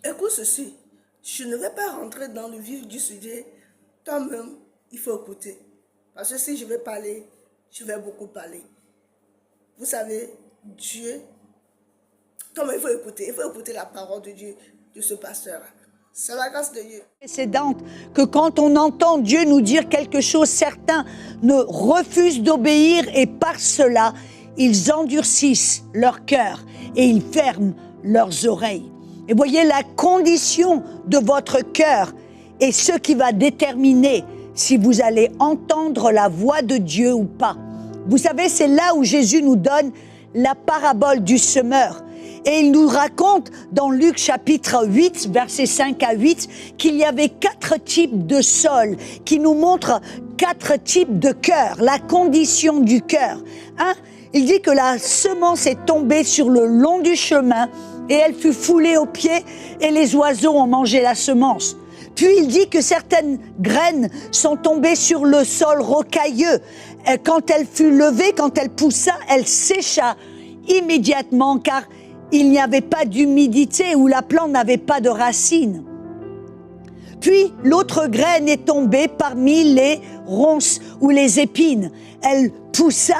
Écoute ceci, je ne vais pas rentrer dans le vif du sujet. Toi-même, il faut écouter. Parce que si je vais parler, je vais beaucoup parler. Vous savez, Dieu, toi-même, il faut écouter la parole de Dieu, de ce pasteur. C'est la grâce de Dieu. Précédente, que quand on entend Dieu nous dire quelque chose, certains ne refusent d'obéir et par cela, ils endurcissent leur cœur et ils ferment leurs oreilles. Et voyez, la condition de votre cœur est ce qui va déterminer si vous allez entendre la voix de Dieu ou pas. Vous savez, c'est là où Jésus nous donne la parabole du semeur. Et il nous raconte dans Luc chapitre 8, versets 5 à 8, qu'il y avait 4 types de sol, qui nous montrent 4 types de cœur, la condition du cœur. Il dit que la semence est tombée sur le long du chemin et elle fut foulée aux pieds et les oiseaux ont mangé la semence. Puis il dit que certaines graines sont tombées sur le sol rocailleux. Et quand elle fut levée, quand elle poussa, elle sécha immédiatement car il n'y avait pas d'humidité ou la plante n'avait pas de racines. Puis l'autre graine est tombée parmi les ronces ou les épines. Elle poussa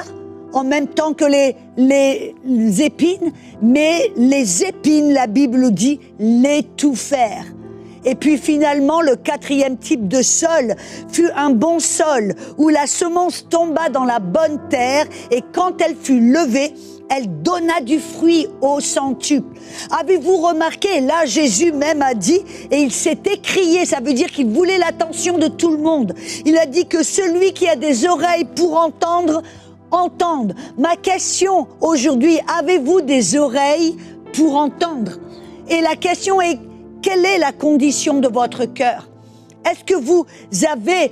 en même temps que les épines, mais les épines, la Bible dit, l'étouffèrent. Et puis finalement, le 4e type de sol fut un bon sol, où la semence tomba dans la bonne terre, et quand elle fut levée, elle donna du fruit au centuple. Avez-vous remarqué, là Jésus même a dit, et il s'est écrié, ça veut dire qu'il voulait l'attention de tout le monde. Il a dit que celui qui a des oreilles pour entendre, entende. Ma question aujourd'hui, avez-vous des oreilles pour entendre? Et la question est, quelle est la condition de votre cœur? Est-ce que vous avez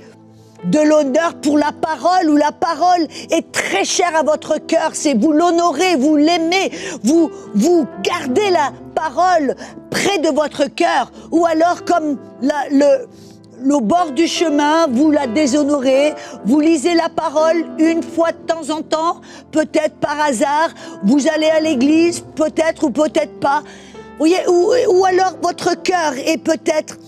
de l'honneur pour la parole ou la parole est très chère à votre cœur? C'est vous l'honorez, vous l'aimez, vous gardez la parole près de votre cœur, ou alors comme le bord du chemin, vous la déshonorez, vous lisez la parole une fois de temps en temps, peut-être par hasard, vous allez à l'église, peut-être ou peut-être pas. Vous voyez, ou alors votre cœur est peut-être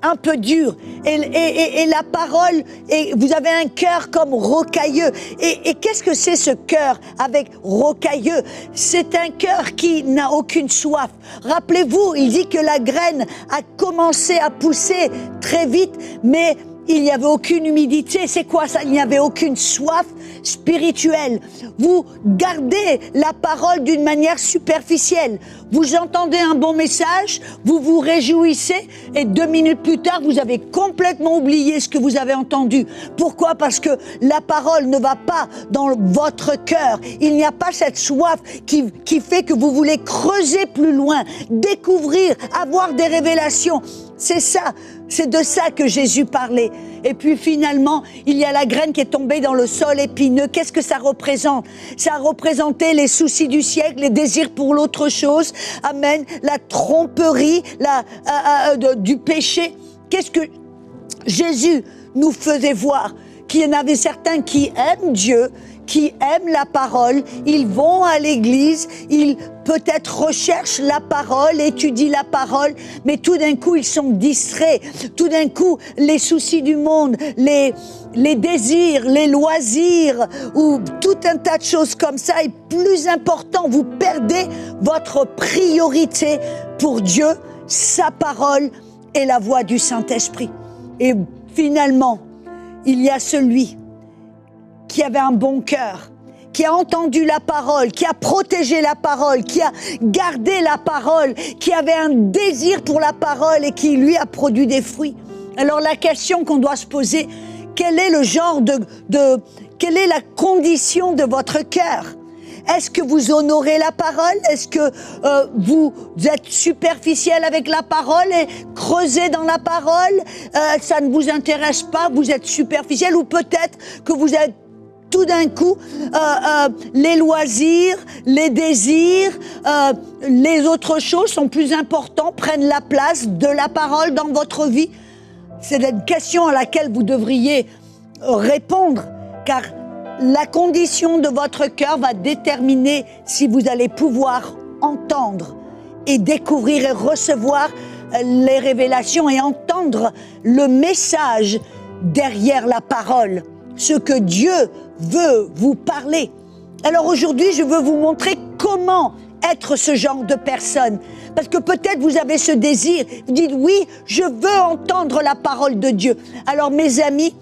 un peu dur et la parole, et vous avez un cœur comme rocailleux. Et qu'est-ce que c'est ce cœur avec rocailleux? C'est un cœur qui n'a aucune soif. Rappelez-vous, il dit que la graine a commencé à pousser très vite, mais il n'y avait aucune humidité. C'est quoi ça? Il n'y avait aucune soif spirituelle. Vous gardez la parole d'une manière superficielle. Vous entendez un bon message, vous vous réjouissez et 2 minutes plus tard, vous avez complètement oublié ce que vous avez entendu. Pourquoi? Parce que la parole ne va pas dans votre cœur. Il n'y a pas cette soif qui fait que vous voulez creuser plus loin, découvrir, avoir des révélations. C'est ça, c'est de ça que Jésus parlait. Et puis finalement, il y a la graine qui est tombée dans le sol épineux. Qu'est-ce que ça représente? Ça représentait les soucis du siècle, les désirs pour l'autre chose. Amen. La tromperie, du péché. Qu'est-ce que Jésus nous faisait voir? Qu'il y en avait certains qui aiment Dieu, qui aiment la parole, ils vont à l'église, ils peut-être recherchent la parole, étudient la parole, mais tout d'un coup ils sont distraits, tout d'un coup les soucis du monde, les désirs, les loisirs, ou tout un tas de choses comme ça est plus important, vous perdez votre priorité pour Dieu, sa parole et la voix du Saint-Esprit. Et finalement, il y a celui qui avait un bon cœur, qui a entendu la parole, qui a protégé la parole, qui a gardé la parole, qui avait un désir pour la parole et qui lui a produit des fruits. Alors la question qu'on doit se poser, quel est le genre quelle est la condition de votre cœur? Est-ce que vous honorez la parole? Est-ce que vous êtes superficiel avec la parole et creusez dans la parole? Ça ne vous intéresse pas, vous êtes superficiel, ou peut-être que vous êtes tout d'un coup, les loisirs, les désirs, les autres choses sont plus importants, prennent la place de la parole dans votre vie. C'est une question à laquelle vous devriez répondre, car la condition de votre cœur va déterminer si vous allez pouvoir entendre et découvrir et recevoir les révélations et entendre le message derrière la parole, ce que Dieu veut vous parler. Alors aujourd'hui, je veux vous montrer comment être ce genre de personne. Parce que peut-être vous avez ce désir, vous dites oui, je veux entendre la parole de Dieu. Alors mes amis,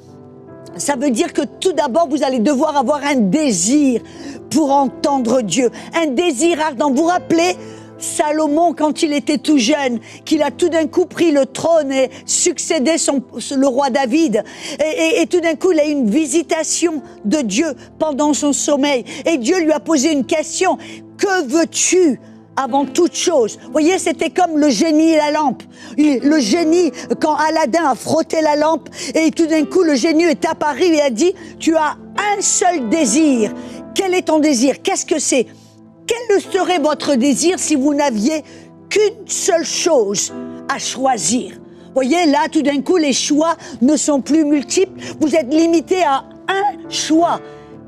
ça veut dire que tout d'abord, vous allez devoir avoir un désir pour entendre Dieu. Un désir ardent. Vous vous rappelez Salomon, quand il était tout jeune, qu'il a tout d'un coup pris le trône et succédé le roi David. Et tout d'un coup, il a eu une visitation de Dieu pendant son sommeil. Et Dieu lui a posé une question. Que veux-tu avant toute chose? Vous voyez, c'était comme le génie et la lampe. Le génie, quand Aladdin a frotté la lampe, et tout d'un coup, le génie est apparu et a dit, tu as un seul désir. Quel est ton désir? Qu'est-ce que c'est? Quel serait votre désir si vous n'aviez qu'une seule chose à choisir? Vous voyez, là, tout d'un coup, les choix ne sont plus multiples. Vous êtes limité à un choix.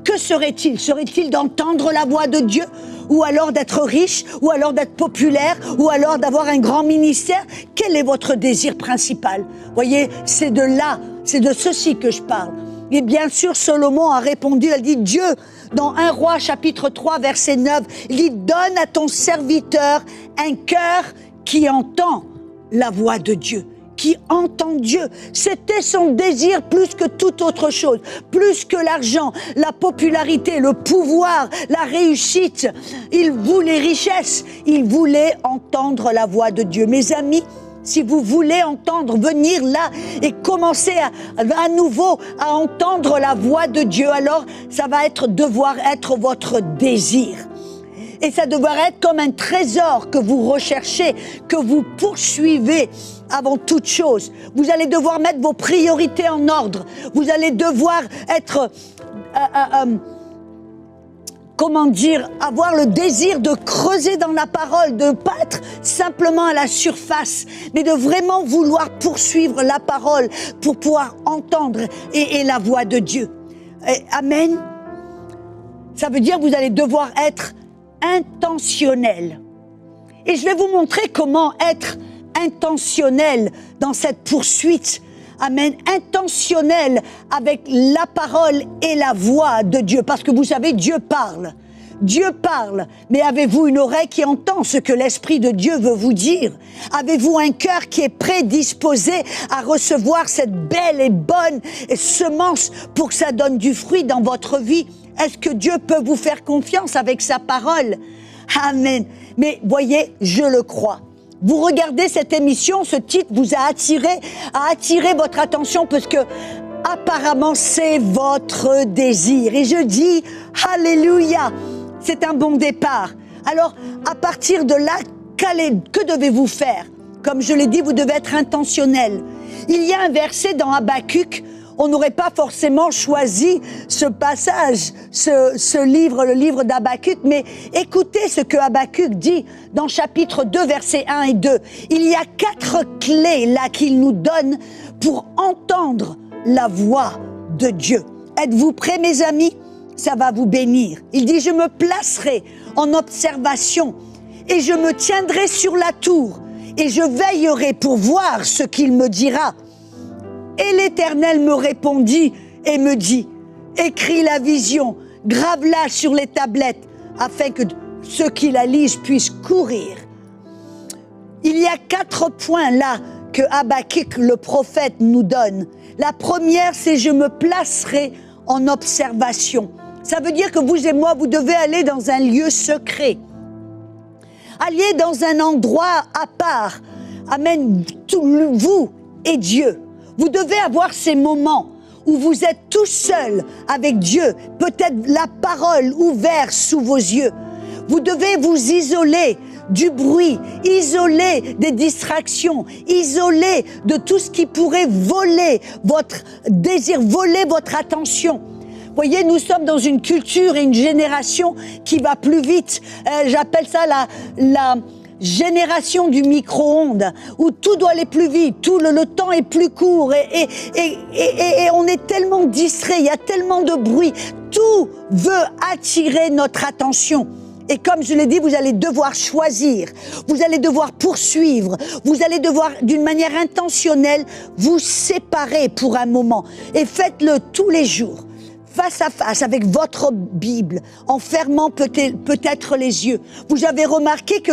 Que serait-il? Serait-il d'entendre la voix de Dieu? Ou alors d'être riche? Ou alors d'être populaire? Ou alors d'avoir un grand ministère? Quel est votre désir principal? Vous voyez, c'est de là, c'est de ceci que je parle. Et bien sûr, Salomon a répondu, elle dit, Dieu, dans 1 Roi chapitre 3, verset 9, il dit, donne à ton serviteur un cœur qui entend la voix de Dieu. Qui entend Dieu. C'était son désir plus que toute autre chose, plus que l'argent, la popularité, le pouvoir, la réussite. Il voulait richesse, il voulait entendre la voix de Dieu. Mes amis, si vous voulez entendre, venir là et commencer à nouveau à entendre la voix de Dieu, alors ça va devoir être votre désir. Et ça devra être comme un trésor que vous recherchez, que vous poursuivez avant toute chose. Vous allez devoir mettre vos priorités en ordre. Vous allez devoir être, avoir le désir de creuser dans la parole, de ne pas être simplement à la surface, mais de vraiment vouloir poursuivre la parole pour pouvoir entendre et la voix de Dieu. Amen. Ça veut dire que vous allez devoir être intentionnel. Et je vais vous montrer comment être intentionnel dans cette poursuite. Amen. Intentionnel avec la parole et la voix de Dieu. Parce que vous savez, Dieu parle. Dieu parle. Mais avez-vous une oreille qui entend ce que l'Esprit de Dieu veut vous dire? Avez-vous un cœur qui est prédisposé à recevoir cette belle et bonne semence pour que ça donne du fruit dans votre vie? Est-ce que Dieu peut vous faire confiance avec sa parole? Amen. Mais voyez, je le crois. Vous regardez cette émission, ce titre vous a attiré votre attention parce que apparemment c'est votre désir. Et je dis, Alléluia, c'est un bon départ. Alors, à partir de là, que devez-vous faire? Comme je l'ai dit, vous devez être intentionnel. Il y a un verset dans Habakkuk. On n'aurait pas forcément choisi ce passage, ce livre, le livre d'Habakkuk, mais écoutez ce que Habakkuk dit dans chapitre 2, versets 1 et 2. Il y a 4 clés là qu'il nous donne pour entendre la voix de Dieu. Êtes-vous prêts, mes amis? Ça va vous bénir. Il dit, je me placerai en observation et je me tiendrai sur la tour et je veillerai pour voir ce qu'il me dira. Et l'Éternel me répondit et me dit, écris la vision, grave-la sur les tablettes, afin que ceux qui la lisent puissent courir. Il y a 4 points là que Habakkuk, le prophète, nous donne. La première, c'est je me placerai en observation. Ça veut dire que vous et moi, vous devez aller dans un lieu secret. Allez dans un endroit à part. Amen, vous et Dieu. Vous devez avoir ces moments où vous êtes tout seul avec Dieu, peut-être la parole ouverte sous vos yeux. Vous devez vous isoler du bruit, isoler des distractions, isoler de tout ce qui pourrait voler votre désir, voler votre attention. Vous voyez, nous sommes dans une culture et une génération qui va plus vite. J'appelle ça la génération du micro-ondes, où tout doit aller plus vite, le temps est plus court et on est tellement distrait, il y a tellement de bruit, tout veut attirer notre attention. Et comme je l'ai dit, vous allez devoir choisir, vous allez devoir poursuivre, vous allez devoir, d'une manière intentionnelle, vous séparer pour un moment. Et faites-le tous les jours, face à face avec votre Bible, en fermant peut-être les yeux. Vous avez remarqué que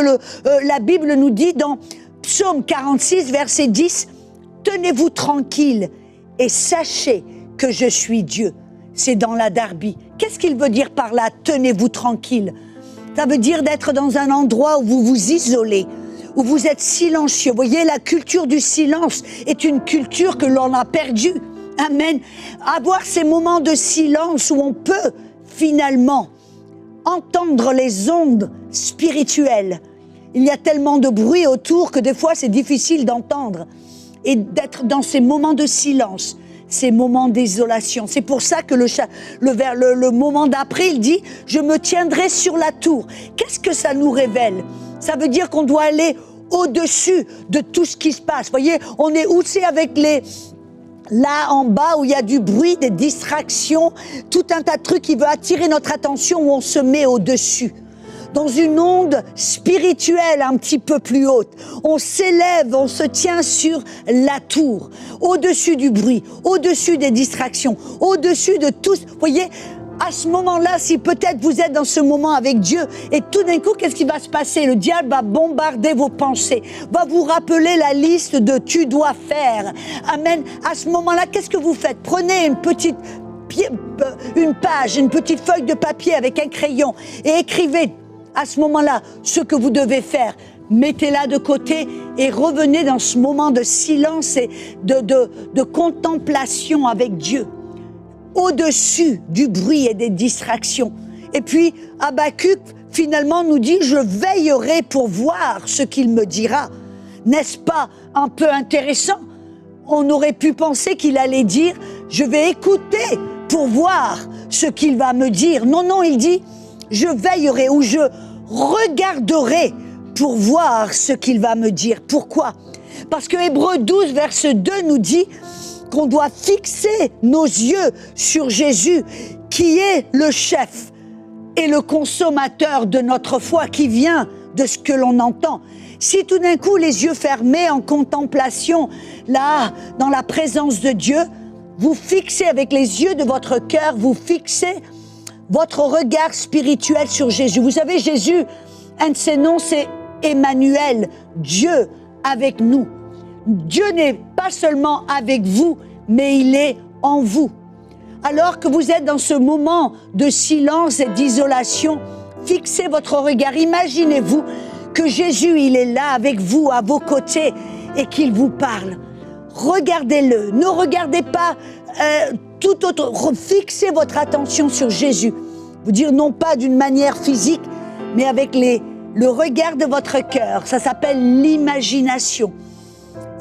la Bible nous dit dans Psaume 46, verset 10, « Tenez-vous tranquille et sachez que je suis Dieu. » C'est dans la Darby. Qu'est-ce qu'il veut dire par là, « Tenez-vous tranquille » ? Ça veut dire d'être dans un endroit où vous vous isolez, où vous êtes silencieux. Vous voyez, la culture du silence est une culture que l'on a perdue. Amen. Avoir ces moments de silence où on peut finalement entendre les ondes spirituelles. Il y a tellement de bruit autour que des fois c'est difficile d'entendre. Et d'être dans ces moments de silence, ces moments d'isolation. C'est pour ça que le moment d'après, il dit « Je me tiendrai sur la tour ». Qu'est-ce que ça nous révèle? Ça veut dire qu'on doit aller au-dessus de tout ce qui se passe. Vous voyez, on est aussi avec là en bas où il y a du bruit, des distractions, tout un tas de trucs qui veut attirer notre attention, où on se met au-dessus. Dans une onde spirituelle un petit peu plus haute. On s'élève, on se tient sur la tour, au-dessus du bruit, au-dessus des distractions, au-dessus de tout. Vous voyez, à ce moment-là, si peut-être vous êtes dans ce moment avec Dieu, et tout d'un coup, qu'est-ce qui va se passer? Le diable va bombarder vos pensées, va vous rappeler la liste de « tu dois faire ». Amen. À ce moment-là, qu'est-ce que vous faites? Prenez une petite feuille de papier avec un crayon et écrivez à ce moment-là, ce que vous devez faire, mettez-la de côté et revenez dans ce moment de silence et de contemplation avec Dieu, au-dessus du bruit et des distractions. Et puis, Habacuc, finalement, nous dit « Je veillerai pour voir ce qu'il me dira ». N'est-ce pas un peu intéressant? On aurait pu penser qu'il allait dire « Je vais écouter pour voir ce qu'il va me dire ». Non, non, il dit « Je veillerai ou je regarderai pour voir ce qu'il va me dire. » Pourquoi? Parce que Hébreux 12, verset 2 nous dit qu'on doit fixer nos yeux sur Jésus, qui est le chef et le consommateur de notre foi, qui vient de ce que l'on entend. Si tout d'un coup, les yeux fermés en contemplation, là, dans la présence de Dieu, vous fixez avec les yeux de votre cœur, vous fixez votre regard spirituel sur Jésus. Vous savez, Jésus, un de ses noms, c'est Emmanuel, Dieu avec nous. Dieu n'est pas seulement avec vous, mais il est en vous. Alors que vous êtes dans ce moment de silence et d'isolation, fixez votre regard. Imaginez-vous que Jésus, il est là avec vous, à vos côtés, et qu'il vous parle. Regardez-le. Ne regardez pas tout autre. Fixez votre attention sur Jésus. Vous dire non pas d'une manière physique, mais avec le regard de votre cœur. Ça s'appelle l'imagination.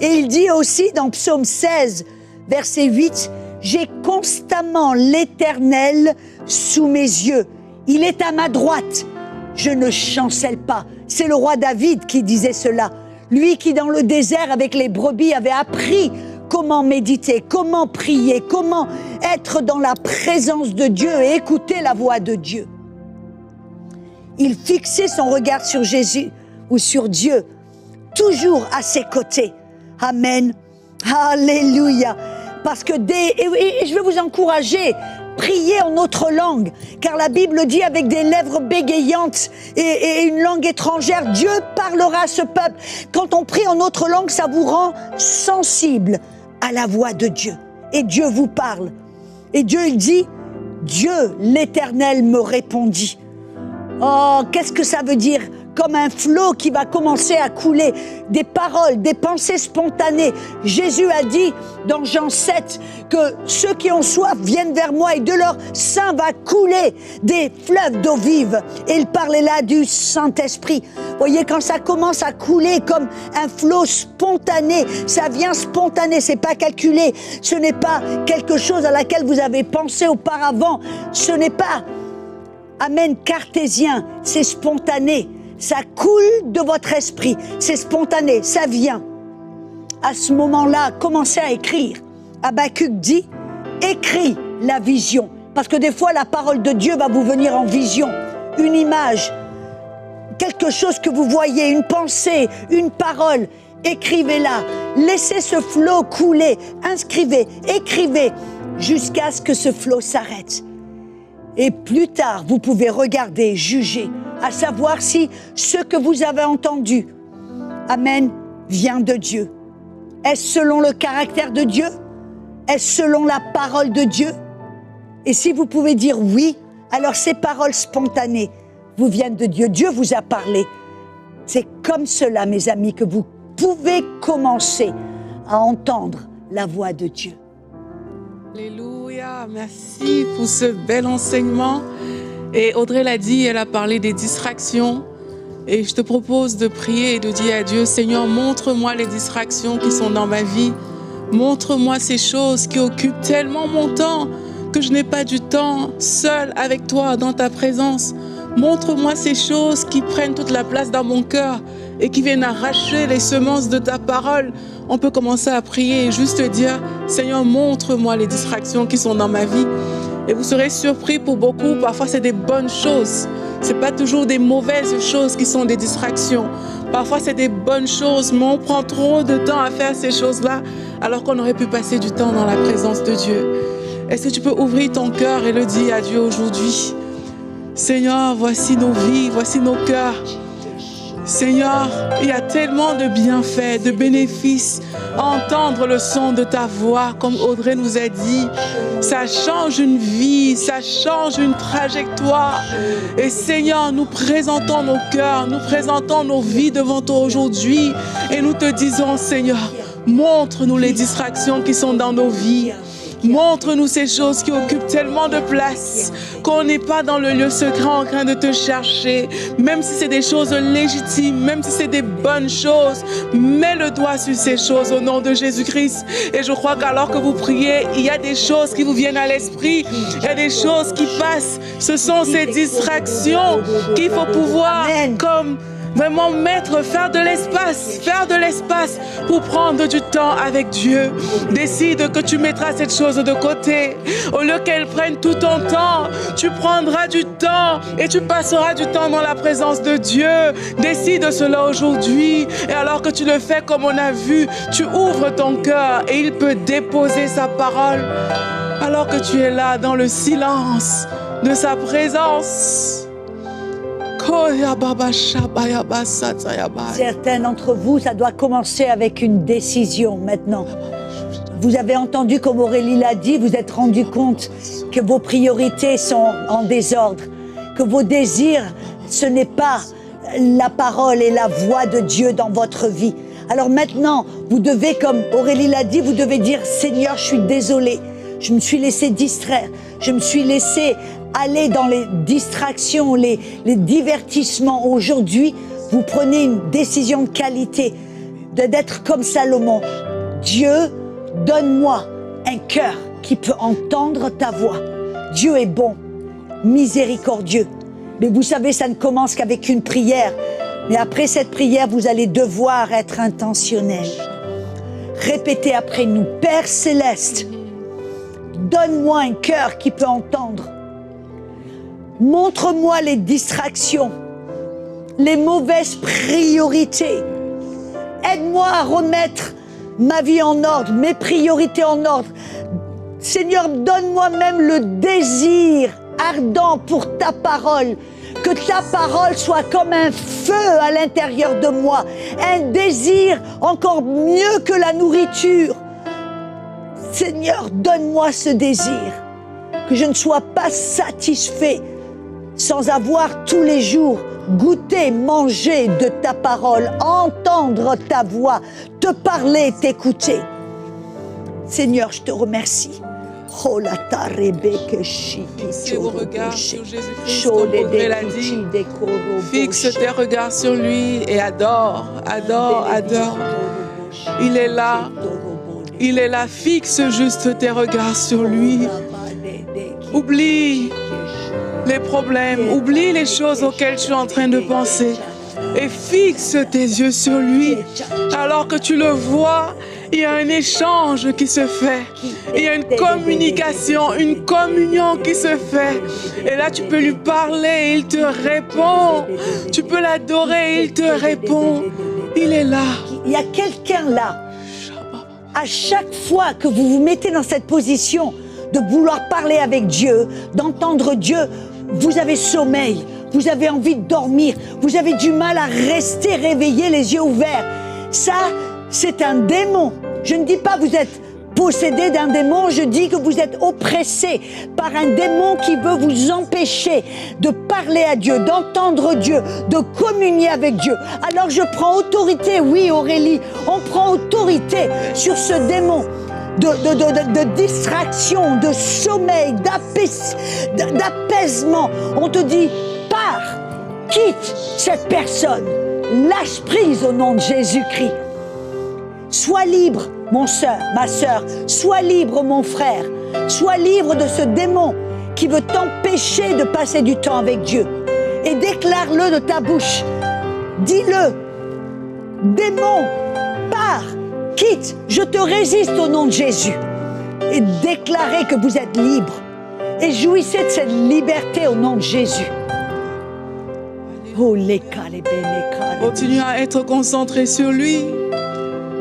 Et il dit aussi dans Psaume 16, verset 8, « J'ai constamment l'Éternel sous mes yeux. Il est à ma droite. Je ne chancelle pas. » C'est le roi David qui disait cela. Lui qui, dans le désert, avec les brebis, avait appris comment méditer, comment prier, comment être dans la présence de Dieu et écouter la voix de Dieu. Il fixait son regard sur Jésus ou sur Dieu, toujours à ses côtés. Amen. Alléluia. Parce que et je vais vous encourager, priez en autre langue, car la Bible dit avec des lèvres bégayantes et une langue étrangère, Dieu parlera à ce peuple. Quand on prie en autre langue, ça vous rend sensible à la voix de Dieu. Et Dieu vous parle. Et Dieu, il dit, Dieu, l'Éternel, me répondit. Oh, qu'est-ce que ça veut dire? Comme un flot qui va commencer à couler, des paroles, des pensées spontanées. Jésus a dit dans Jean 7 que ceux qui ont soif viennent vers moi et de leur sein va couler des fleuves d'eau vive. Et il parlait là du Saint-Esprit. Vous voyez, quand ça commence à couler comme un flot spontané, ça vient spontané, c'est pas calculé. Ce n'est pas quelque chose à laquelle vous avez pensé auparavant. Ce n'est pas, amen, cartésien, c'est spontané. Ça coule de votre esprit, c'est spontané, ça vient. À ce moment-là, commencez à écrire. Habacuc dit, écris la vision. Parce que des fois, la parole de Dieu va vous venir en vision, une image. quelque chose que vous voyez, une pensée, une parole, écrivez-la. Laissez ce flot couler. Inscrivez, écrivez, jusqu'à ce que ce flot s'arrête. Et plus tard, vous pouvez regarder, juger, à savoir si ce que vous avez entendu, amen, vient de Dieu. Est-ce selon le caractère de Dieu? Est-ce selon la parole de Dieu? Et si vous pouvez dire oui, alors ces paroles spontanées vous viennent de Dieu. Dieu vous a parlé. C'est comme cela, mes amis, que vous pouvez commencer à entendre la voix de Dieu. Alléluia, merci pour ce bel enseignement. Et Audrey l'a dit, elle a parlé des distractions. Et je te propose de prier et de dire à Dieu, Seigneur, montre-moi les distractions qui sont dans ma vie. Montre-moi ces choses qui occupent tellement mon temps que je n'ai pas du temps seul avec toi dans ta présence. Montre-moi ces choses qui prennent toute la place dans mon cœur et qui viennent arracher les semences de ta parole. On peut commencer à prier et juste dire, Seigneur, montre-moi les distractions qui sont dans ma vie. Et vous serez surpris pour beaucoup, parfois c'est des bonnes choses. Ce n'est pas toujours des mauvaises choses qui sont des distractions. Parfois c'est des bonnes choses, mais on prend trop de temps à faire ces choses-là alors qu'on aurait pu passer du temps dans la présence de Dieu. Est-ce que tu peux ouvrir ton cœur et le dire à Dieu aujourd'hui? Seigneur, voici nos vies, voici nos cœurs. Seigneur, il y a tellement de bienfaits, de bénéfices à entendre le son de ta voix, comme Audrey nous a dit. Ça change une vie, ça change une trajectoire. Et Seigneur, nous présentons nos cœurs, nous présentons nos vies devant toi aujourd'hui. Et nous te disons, Seigneur, montre-nous les distractions qui sont dans nos vies. Montre-nous ces choses qui occupent tellement de place qu'on n'est pas dans le lieu secret en train de te chercher. Même si c'est des choses légitimes, même si c'est des bonnes choses, mets le doigt sur ces choses au nom de Jésus-Christ. Et je crois qu'alors que vous priez, il y a des choses qui vous viennent à l'esprit. Il y a des choses qui passent. Ce sont ces distractions qu'il faut pouvoir comme... vraiment faire de l'espace pour prendre du temps avec Dieu. Décide que tu mettras cette chose de côté. Au lieu qu'elle prenne tout ton temps, tu prendras du temps et tu passeras du temps dans la présence de Dieu. Décide cela aujourd'hui. Et alors que tu le fais comme on a vu, tu ouvres ton cœur et il peut déposer sa parole. Alors que tu es là dans le silence de sa présence. Certains d'entre vous, ça doit commencer avec une décision maintenant. Vous avez entendu, comme Aurélie l'a dit, vous êtes rendu compte que vos priorités sont en désordre, que vos désirs, ce n'est pas la parole et la voix de Dieu dans votre vie. Alors maintenant, vous devez, comme Aurélie l'a dit, vous devez dire, Seigneur, je suis désolée, je me suis laissé distraire, je me suis laissé aller dans les distractions, les divertissements. Aujourd'hui, vous prenez une décision de qualité, d'être comme Salomon. Dieu, donne-moi un cœur qui peut entendre ta voix. Dieu est bon, miséricordieux. Mais vous savez, ça ne commence qu'avec une prière. Mais après cette prière, vous allez devoir être intentionnel. Répétez après nous, Père Céleste, donne-moi un cœur qui peut entendre. Montre-moi les distractions, les mauvaises priorités. Aide-moi à remettre ma vie en ordre, mes priorités en ordre. Seigneur, donne-moi même le désir ardent pour ta parole. Que ta parole soit comme un feu à l'intérieur de moi. Un désir encore mieux que la nourriture. Seigneur, donne-moi ce désir. Que je ne sois pas satisfait sans avoir tous les jours goûté, mangé de ta parole, entendre ta voix, te parler, t'écouter. Seigneur, je te remercie. Fixez vos regards sur Jésus-Christ, comme Audrey l'a dit. Fixe tes regards sur lui et adore, adore, adore. Il est là. Il est là. Fixe juste tes regards sur lui. Oublie les problèmes, oublie les choses auxquelles tu es en train de penser. et fixe tes yeux sur lui. Alors que tu le vois, il y a un échange qui se fait. Il y a une communication, une communion qui se fait. Et là, tu peux lui parler et il te répond. Tu peux l'adorer et il te répond. Il est là. Il y a quelqu'un là. À chaque fois que vous vous mettez dans cette position de vouloir parler avec Dieu, d'entendre Dieu, vous avez sommeil, vous avez envie de dormir, vous avez du mal à rester réveillé, les yeux ouverts. Ça, c'est un démon. Je ne dis pas vous êtes possédé d'un démon, je dis que vous êtes oppressé par un démon qui veut vous empêcher de parler à Dieu, d'entendre Dieu, de communier avec Dieu. Alors je prends autorité, oui Aurélie, on prend autorité sur ce démon de distraction, de sommeil, d'apaisement. On te dit, pars, quitte cette personne, lâche prise au nom de Jésus-Christ. Sois libre, mon soeur, ma sœur, sois libre, mon frère, sois libre de ce démon qui veut t'empêcher de passer du temps avec Dieu. Et déclare-le de ta bouche. Dis-le, démon, pars, quitte, je te résiste au nom de Jésus. Et déclarez que vous êtes libre. Et jouissez de cette liberté au nom de Jésus. Continue à être concentré sur lui.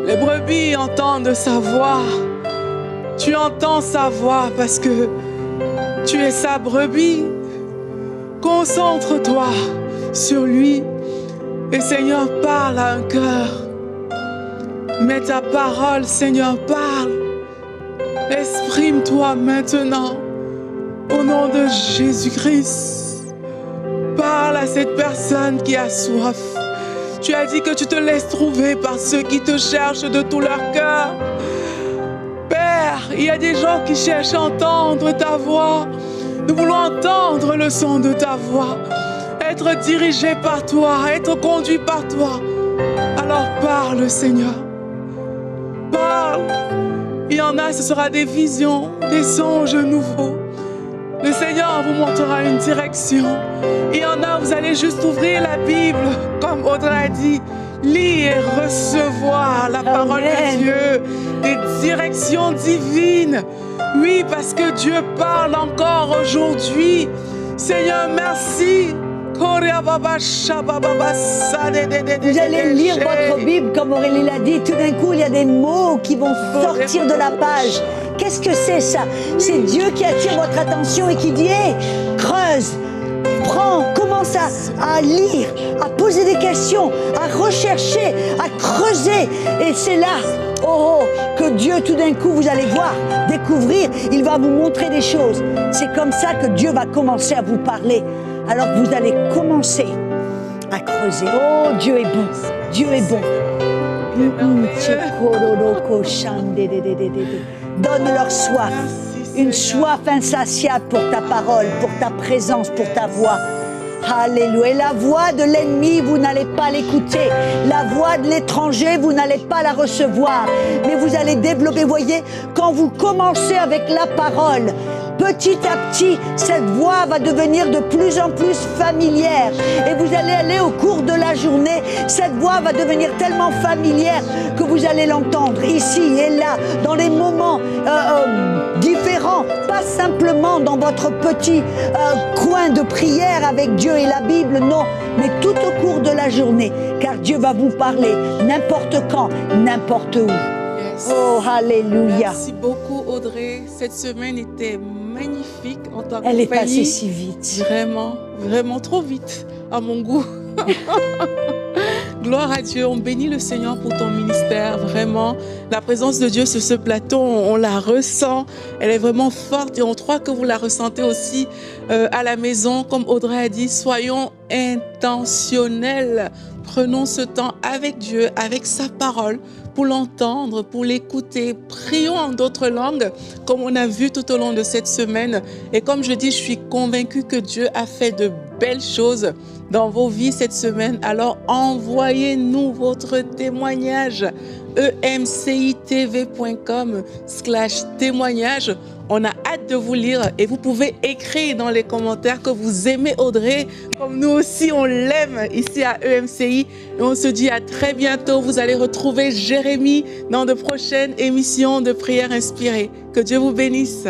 Les brebis entendent sa voix. Tu entends sa voix parce que tu es sa brebis. Concentre-toi sur lui. Et Seigneur, parle à un cœur. Mets ta parole, Seigneur, parle. Exprime-toi maintenant. Au nom de Jésus-Christ. Parle à cette personne qui a soif. Tu as dit que tu te laisses trouver par ceux qui te cherchent de tout leur cœur. Père, il y a des gens qui cherchent à entendre ta voix. Nous voulons entendre le son de ta voix. Être dirigés par toi, être conduits par toi. Alors parle, Seigneur. Parle. Il y en a, ce sera des visions, des songes nouveaux. Le Seigneur vous montrera une direction. Il y en a, vous allez juste ouvrir la Bible, comme Audrey a dit, lire et recevoir la parole de Dieu, des directions divines. Oui, parce que Dieu parle encore aujourd'hui. Seigneur, merci. Vous allez lire votre Bible, comme Aurélie l'a dit. Tout d'un coup, il y a des mots qui vont sortir de la page. Qu'est-ce que c'est ça? C'est Dieu qui attire votre attention et qui dit, hey, creuse, prends, commence à lire, à poser des questions, à rechercher, à creuser. Et c'est là, que Dieu, tout d'un coup, vous allez voir, découvrir, il va vous montrer des choses. C'est comme ça que Dieu va commencer à vous parler. Alors vous allez commencer à creuser. Oh, Dieu est bon, Dieu est bon. Donne-leur soif, une soif insatiable pour ta parole, pour ta présence, pour ta voix. Alléluia. Et la voix de l'ennemi, vous n'allez pas l'écouter. La voix de l'étranger, vous n'allez pas la recevoir. Mais vous allez développer, voyez, quand vous commencez avec la parole, petit à petit, cette voix va devenir de plus en plus familière. Et vous allez aller au cours de la journée, cette voix va devenir tellement familière que vous allez l'entendre ici et là, dans les moments différents, pas simplement dans votre petit coin de prière avec Dieu et la Bible, non, mais tout au cours de la journée, car Dieu va vous parler n'importe quand, n'importe où. Yes. Oh, alléluia. Merci beaucoup, Audrey. Cette semaine était magnifique en ta compagnie. Elle est passée si vite. Vraiment, vraiment trop vite, à mon goût. Gloire à Dieu, on bénit le Seigneur pour ton ministère, vraiment. La présence de Dieu sur ce plateau, on la ressent, elle est vraiment forte et on croit que vous la ressentez aussi à la maison. Comme Audrey a dit, soyons intentionnels. Prenons ce temps avec Dieu, avec sa parole, pour l'entendre, pour l'écouter. Prions en d'autres langues, comme on a vu tout au long de cette semaine. Et comme je dis, je suis convaincue que Dieu a fait de belles choses dans vos vies cette semaine. Alors envoyez-nous votre témoignage. emcitv.com/témoignage. On a hâte de vous lire et vous pouvez écrire dans les commentaires que vous aimez Audrey, comme nous aussi on l'aime ici à EMCI. Et on se dit à très bientôt. Vous allez retrouver Jérémie dans de prochaines émissions de prières inspirées. Que Dieu vous bénisse.